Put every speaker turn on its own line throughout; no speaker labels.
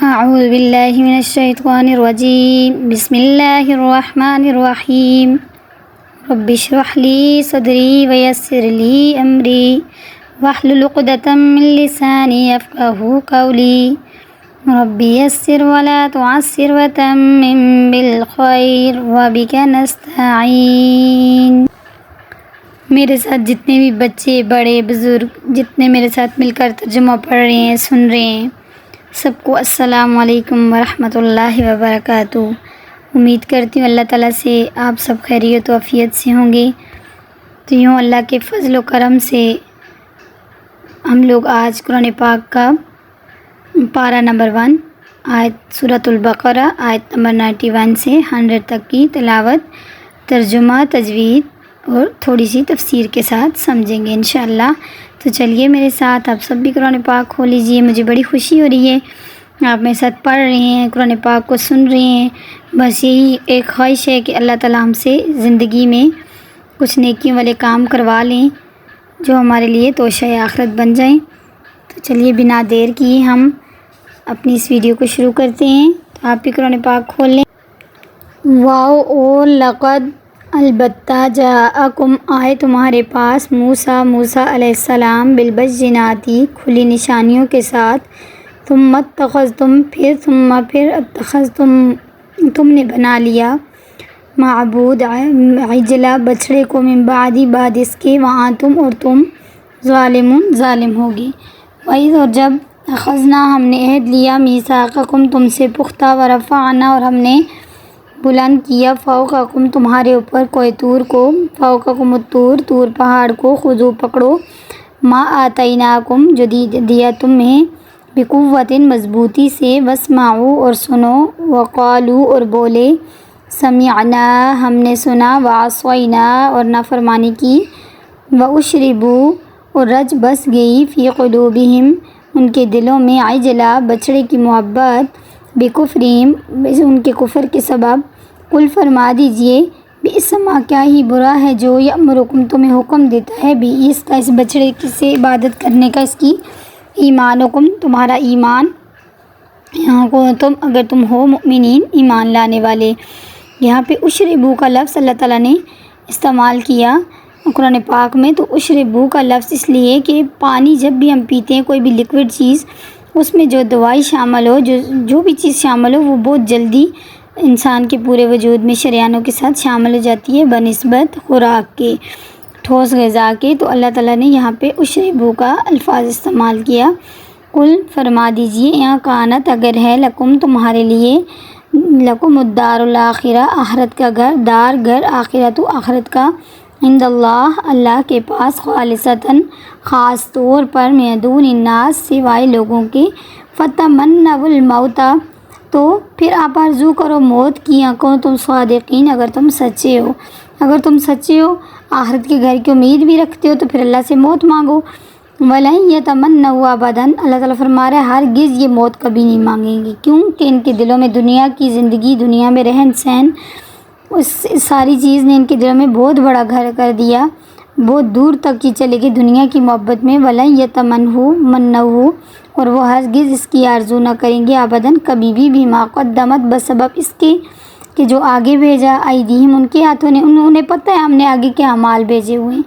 اعوذ باللہ من الشیطان الرجیم بسم اللہ الرحمن الرحیم رب اشرح لی صدری ویسر لی امری واحلل عقدۃ من لسانی یفقہوا قولی رب یسر ولا تعسر وتمم بالخیر وبک نستعین۔ میرے ساتھ جتنے بھی بچے بڑے بزرگ جتنے میرے ساتھ مل کر ترجمہ پڑھ رہے ہیں سن رہے ہیں، سب کو السلام علیکم ورحمۃ اللہ وبرکاتہ۔ امید کرتی ہوں اللہ تعالیٰ سے آپ سب خیریت و عافیت سے ہوں گے۔ تو یوں اللہ کے فضل و کرم سے ہم لوگ آج قرآن پاک کا پارہ نمبر 1 آیت سورۃ البقرہ آیت نمبر 91 سے 100 تک کی تلاوت، ترجمہ، تجوید اور تھوڑی سی تفسیر کے ساتھ سمجھیں گے انشاءاللہ۔ تو چلیے میرے ساتھ آپ سب بھی قرآن پاک کھول لیجئے۔ مجھے بڑی خوشی ہو رہی ہے آپ میرے ساتھ پڑھ رہے ہیں، قرآن پاک کو سن رہے ہیں۔ بس یہی ایک خواہش ہے کہ اللہ تعالیٰ ہم سے زندگی میں کچھ نیکیوں والے کام کروا لیں جو ہمارے لیے توشہ آخرت بن جائیں۔ تو چلیے بنا دیر کیے ہم اپنی اس ویڈیو کو شروع کرتے ہیں۔ تو آپ بھی قرآن پاک کھول لیں۔ واو اور لقد البتہ جاءکم آئے تمہارے پاس موسیٰ علیہ السلام بالبینات کھلی نشانیوں کے ساتھ، ثم اتخذتم پھر اتخذتم تم نے بنا لیا معبود عجلہ بچھڑے کو من بعد اس کے وانتم اور تم ظالم ہوگی۔ وَإِذْ اور جب اخذنا ہم نے عہد لیا میثاقکم تم سے پختہ، ورفعنا اور ہم نے بلند کیا فوقکم تمہارے اوپر کوہ طور کو، فوقکم الطور طور پہاڑ کو، خذوا پکڑو ما آتیناکم جو دیا تمہیں، بقوت مضبوطی سے، واسمعوا اور سنو، وقالوا اور بولے، سمعنا ہم نے سنا، وعصینا اور نافرمانی کی، واشربوا اور رچ بس گئی، فی قلوبہم ان کے دلوں میں، عجلہ بچڑے کی محبت، بکفرہم ان کے کفر کے سبب، قل فرما دیجئے، بئس ما کیا ہی برا ہے جو یأمرکم تمہیں حکم دیتا ہے، اس کا اس بچڑے سے عبادت کرنے کا، اس کی ایمانکم تمہارا ایمان، اگر تم ہو مؤمنین ایمان لانے والے۔ یہاں پہ اشربو کا لفظ اللہ تعالیٰ نے استعمال کیا قرآن پاک میں۔ تو اشربو کا لفظ اس لیے کہ پانی جب بھی ہم پیتے ہیں، کوئی بھی لیکوڈ چیز، اس میں جو دوائی شامل ہو، جو بھی چیز شامل ہو، وہ بہت جلدی انسان کے پورے وجود میں شریانوں کے ساتھ شامل ہو جاتی ہے بنسبت خوراک کے، ٹھوس غذا کے۔ تو اللہ تعالیٰ نے یہاں پہ اشربو کا الفاظ استعمال کیا۔ قل فرما دیجئے، یہاں کانت اگر ہے، لکم تمہارے لیے، لکم الدار الاخرہ آخرت کا گھر، آخرت آخرت کا، عند اللہ اللہ کے پاس، خالصتاً خاص طور پر، من دون الناس سوائے لوگوں کے، فتمنوا الموت تو پھر آپ آرزو کرو موت کی، تم صادقین اگر تم سچے ہو۔ اگر تم سچے ہو، آخرت کے گھر کی امید بھی رکھتے ہو، تو پھر اللہ سے موت مانگو۔ وَلَن يَتَمَنَّوْا أَبَدًا اللہ تعالیٰ فرما رہا ہے ہرگز یہ موت کبھی نہیں مانگیں گے، کیونکہ ان کے دلوں میں دنیا کی زندگی، دنیا میں رہن سہن، اس ساری چیز نے ان کے دلوں میں بہت بڑا گھر کر دیا، بہت دور تک کی چلے گئی دنیا کی محبت میں۔ وَلَن يَتَمَنَّوْا اور وہ ہرگز اس کی آرزو نہ کریں گے، ابداً کبھی بھی، بما قدمت بسبب اس کے کہ جو آگے بھیجا، ایدیہم ان کے ہاتھوں نے، انہیں پتہ ہے ہم نے آگے کیا اعمال بھیجے ہوئے ہیں،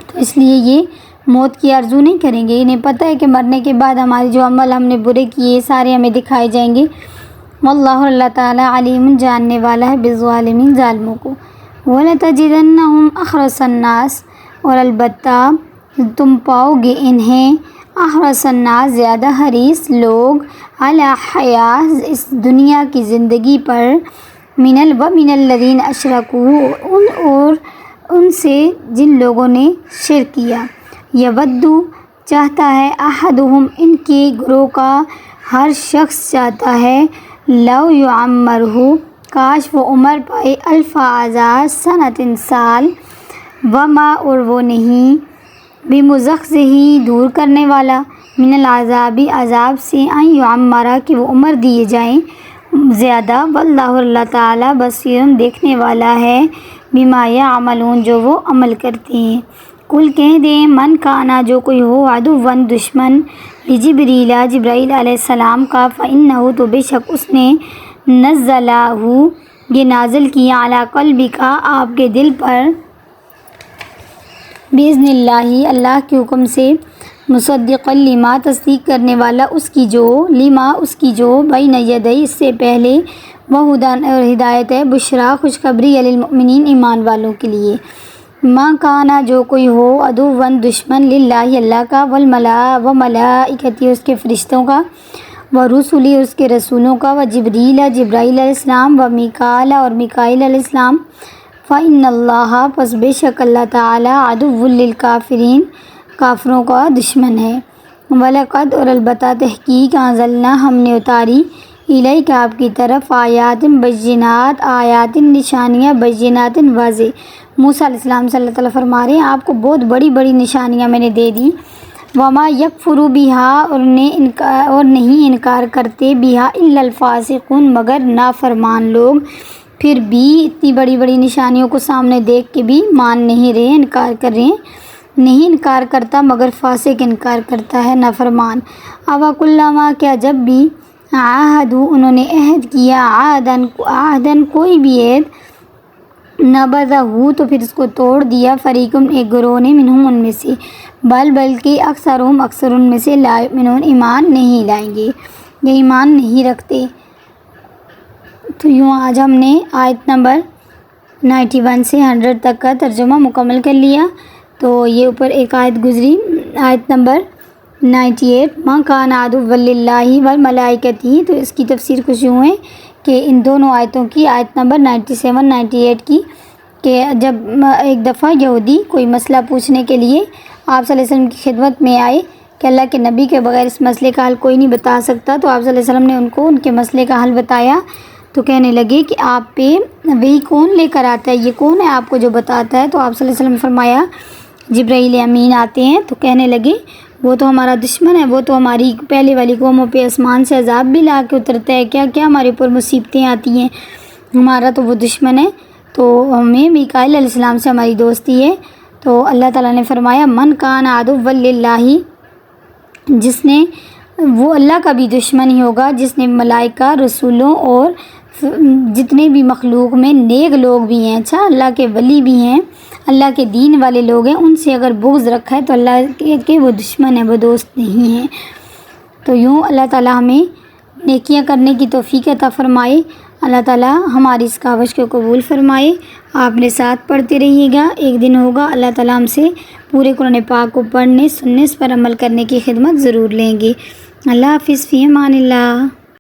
تو اس لیے یہ موت کی آرزو نہیں کریں گے۔ انہیں پتہ ہے کہ مرنے کے بعد ہمارے جو عمل ہم نے برے کیے سارے ہمیں دکھائے جائیں گے۔ واللہ اللہ تعالیٰ علیم جاننے والا ہے بالظالمین ظالموں کو۔ وَلَتَجِدَنَّهُمْ أَحْرَصَ النَّاسِ اور البتہ تم پاؤ گے انہیں، احرص الناس زیادہ حریص لوگ، علی حیات اس دنیا کی زندگی پر، من الذین اشرکوا اور ان سے جن لوگوں نے شرک کیا، یودو چاہتا ہے، احدہم ان کے گروہ کا ہر شخص چاہتا ہے، لو یعمرہ کاش وہ عمر پائے، الف ہزار سنۃ سال، وما اور وہ نہیں، بمزحزحہ دور کرنے والا، من العذاب عذاب سے، ان یعمرہ کہ وہ عمر دیے جائیں زیادہ، واللہ اللہ تعالیٰ بصیر دیکھنے والا ہے، بما یعملون جو وہ عمل کرتے ہیں۔ کل کہہ دیں من کانا جو کوئی ہو عدوً دشمن لجبریل جبرائیل علیہ السلام کا فإنہ تو بے شک اس نے نزلہ یہ نازل کیا علی قلبک آپ کے دل پر بإذن اللہ اللہ کے حکم سے مصدقا لما تصدیق کرنے والا اس کی جو بین یدی اس سے پہلے وہدی اور ہدایت ہے بشرا خوشخبری للمؤمنین ایمان والوں کے لیے ماں کانا جو کوئی ہو عدوً دشمن للہ اللہ کا وملائکتی اس کے فرشتوں کا ورسلی اس کے رسولوں کا وجبریل جبرائیل علیہ السلام ومیکال اور میکائیل علیہ السلام فإن اللہ پس بے شک اللہ تعالی عدو للکافرین کافروں کا دشمن ہے وَلَقَدْ اور البتہ تحقیق انزلنا ہم نے اتاری الیک آپ کی طرف آیات بینات آیات نشانیاں بینات واضح موسیٰ علیہ السلام صلی اللہ تعالیٰ فرما رہے ہیں آپ کو بہت بڑی بڑی نشانیاں میں نے دے دی وما یکفر بہا اور نہیں انکار کرتے بہا الا الفاسقون مگر نافرمان لوگ پھر بھی اتنی بڑی بڑی نشانیوں کو سامنے دیکھ کے بھی مان نہیں رہے انکار کر رہے ہیں نہیں انکار کرتا مگر فاسق انکار کرتا ہے نافرمان اوکلما کیا جب بھی عاہدوا انہوں نے عہد کیا عہدن کوئی بھی عہد نبذہ تو پھر اس کو توڑ دیا فریقم ایک گروہ نے منہم ان میں سے بلکہ اکثر ان میں سے لا یؤمنون ایمان نہیں لائیں گے یہ ایمان نہیں رکھتے۔ تو یوں آج ہم نے آیت نمبر 91 سے 100 تک کا ترجمہ مکمل کر لیا۔ تو یہ اوپر ایک آیت گزری آیت نمبر 98 مَن کَانَ عَدُوًّا لِلَّهِ وَالْمَلَائِکَةِ تو اس کی تفسیر کچھ یوں ہے کہ ان دونوں آیتوں کی آیت نمبر 97 98 کی کہ جب ایک دفعہ یہودی کوئی مسئلہ پوچھنے کے لیے آپ صلی اللہ علیہ وسلم کی خدمت میں آئے کہ اللہ کے نبی کے بغیر اس مسئلے کا حل کوئی نہیں بتا سکتا، تو آپ صلی اللہ علیہ وسلم نے ان کو ان کے مسئلے کا حل بتایا تو کہنے لگے کہ آپ پہ وہی کون لے کر آتا ہے، یہ کون ہے آپ کو جو بتاتا ہے؟ تو آپ صلی اللہ علیہ وسلم نے فرمایا جبرائیل امین آتے ہیں۔ تو کہنے لگے وہ تو ہمارا دشمن ہے، وہ تو ہماری پہلے والی قوموں پہ آسمان سے عذاب بھی لا کے اترتا ہے، کیا کیا ہمارے اوپر مصیبتیں آتی ہیں، ہمارا تو وہ دشمن ہے، تو ہمیں میکائیل علیہ السلام سے ہماری دوستی ہے۔ تو اللہ تعالیٰ نے فرمایا من کان عدوًا للہ جس نے وہ اللہ کا بھی دشمن ہی ہوگا جس نے ملائکہ رسولوں اور جتنے بھی مخلوق میں نیک لوگ بھی ہیں، اچھا اللہ کے ولی بھی ہیں، اللہ کے دین والے لوگ ہیں، ان سے اگر بغض رکھا ہے تو اللہ کے وہ دشمن ہیں، وہ دوست نہیں ہیں۔ تو یوں اللہ تعالیٰ ہمیں نیکیاں کرنے کی توفیق عطا فرمائے، اللہ تعالیٰ ہماری اس کاوش کو قبول فرمائے۔ آپ نے ساتھ پڑھتے رہیے گا، ایک دن ہوگا اللہ تعالیٰ ہم سے پورے قرآن پاک کو پڑھنے سننے اس پر عمل کرنے کی خدمت ضرور لیں گے۔ اللہ حافظ، فی امان اللہ۔